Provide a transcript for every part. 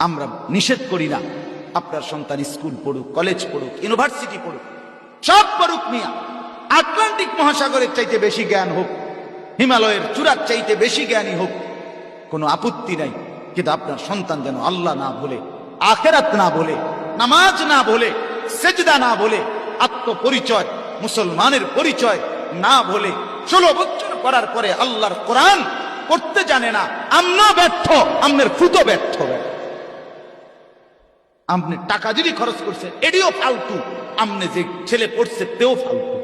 আমরা নিষেধ করি না আপনার সন্তান স্কুল পড়ুক, কলেজ পড়ুক, ইউনিভার্সিটি পড়ুক, সব পড়ুক মিয়া, আটলান্টিক মহাসাগরের চাইতে বেশি জ্ঞান হোক, হিমালয়ের চূড়ার চাইতে বেশি জ্ঞানী হোক, কোনো আপত্তি নাই। কিন্তু আপনার সন্তান যেন আল্লাহ না বলে, আখিরাত না বলে, নামাজ না বলে, সেজদা না বলে, আত্মপরিচয়, মুসলমানের পরিচয় না বলে 16 বছর করার পরে আল্লাহর কোরআন পড়তে জানে না। আমরা ব্যর্থ, আমনের ফুটো ব্যর্থ। আপনি টাকা যদি খরচ করছে এটিও ফালতু, আমনে যে ছেলে পড়ছে তেও ফালতু।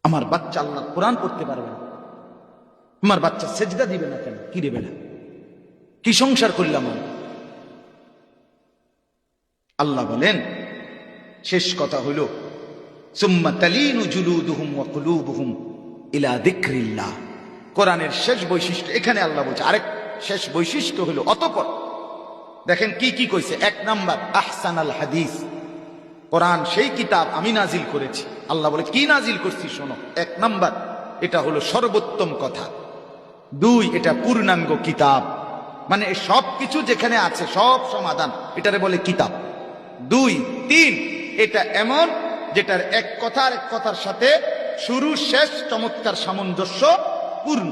আমার বাচ্চা আল্লাহ কোরআন পড়তে পারবে না, আমার বাচ্চা সেজদা দিবে না কেন? কি দেবে না? কি সংসার করলাম আমি? আল্লাহ বলেন, শেষ কথা হইল সুম্মা তালিনু জুলুদুহুম ওয়া কুলুবুহুম ইলা যিকরিল্লাহ। কোরআনের শেষ বৈশিষ্ট্য এখানে আল্লাহ বলছে। আরেক শেষ বৈশিষ্ট্য হলো অতঃপর দেখেন কি কি কইছে। 1 নাম্বার আহসানাল হাদিস, কোরআন সেই কিতাব আমি নাজিল করেছি। আল্লাহ বলে কি নাজিল করছি শোনো। 1 নাম্বার এটা হলো সর্বোত্তম কথা। 2 এটা পূর্ণাঙ্গ কিতাব, মানে সব কিছু যেখানে আছে সব সমাধান, এটারে বলে কিতাব। 2, 3 এটা এমন যেটার এক কথা আর এক কথার সাথে শুরু শেষ চমৎকার সামঞ্জস্য পূর্ণ।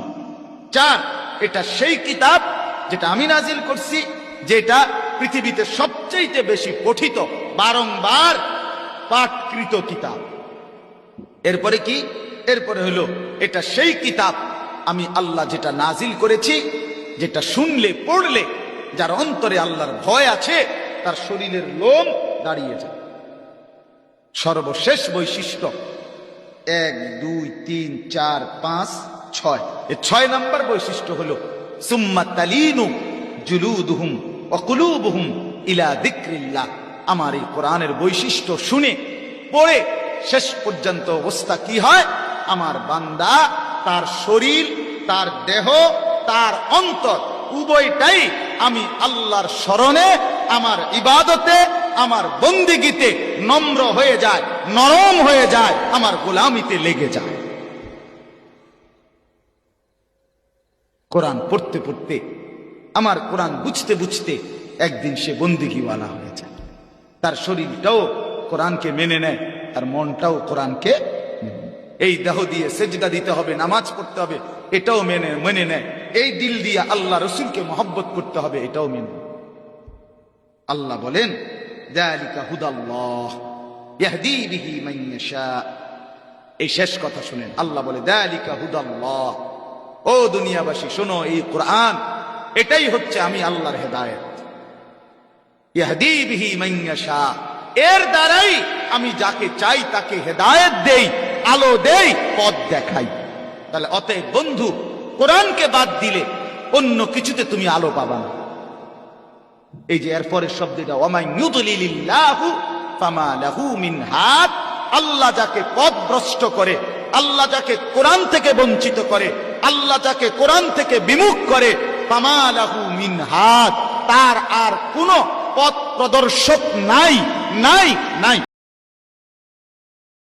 4 এটা সেই কিতাব যেটা আমি নাজিল করছি, যেটা পৃথিবীতে সবচেয়ে বেশি পঠিত, বারংবার পাঠকৃত কিতাব। এরপরে কি? এরপরে হলো এটা সেই কিতাব আমি আল্লাহ যেটা নাজিল করেছি, যেটা শুনলে পড়লে যার অন্তরে আল্লাহর ভয় আছে তার শরীরের লোম দাঁড়িয়ে যায়। সর্বশেষ বৈশিষ্ট্য 1, 2, 3, 4, 5, 6 এই 6 নম্বর বৈশিষ্ট্য হলো সুম্মা তালিনু জুলুদুহুম ওয়া কুলুবুহুম ইলা যিকরিল্লাহ। আমার এই কোরআনের বৈশিষ্ট্য শুনে পড়ে শেষ পর্যন্ত অবস্থা কি হয়? আমার বান্দা তার শরীর, তার দেহ, তার অন্তর উভয়টাই আমি আল্লাহর স্মরণে, আমার ইবাদতে, আমার বন্দেগীতে নম্র হয়ে যায়, নরম হয়ে যায়, আমার গোলামিতে লেগে যায়। কোরআন পড়তে পড়তে, আমার কোরআন বুঝতে বুঝতে একদিন সে বন্দেগীওয়ালা হয়ে যায়। তার শরীরটাও কোরআনকে মেনে নেয়, তার মনটাও কোরআনকে মেনে নেয়। এই দেহ দিয়ে সেজদা দিতে হবে, নামাজ পড়তে হবে, এটাও মেনে নেয়। এই দিল দিয়ে আল্লাহ রসুলকে মহব্বত করতে হবে, এটাও মেনে নেয়। আল্লাহ বলেন, যালিকা হুদাল্লাহ ইয়াহদি বিহি মান ইয়াশা। এই শেষ কথা শুনেন, আল্লাহ বলে যালিকা হুদাল্লাহ। ও দুনিয়াবাসী শোনো, এই কোরআন এটাই হচ্ছে আমি আল্লাহর হেদায়েত। ইয়াহদি বিহি মান ইয়াশা, এর দ্বারাই আমি যাকে চাই তাকে হেদায়েত দেই, আলো দেই, পথ দেখাই। তাহলে অতএব বন্ধু, কোরআনকে বাদ দিলে অন্য কিছুতে তুমি আলো পাবা না। এই যে এরপরের শব্দটা ওয়ামান ইউদলিলিল্লাহু ফামা লাহু মিন হাদ, আল্লাহ যাকে পথভ্রষ্ট করে, আল্লাহ যাকে কোরআন থেকে বঞ্চিত করে, আল্লাহ যাকে কোরআন থেকে বিমুখ করে, ফামা লাহু মিন হাদ, তার আর কোনো পথ প্রদর্শক নাই, নাই, নাই।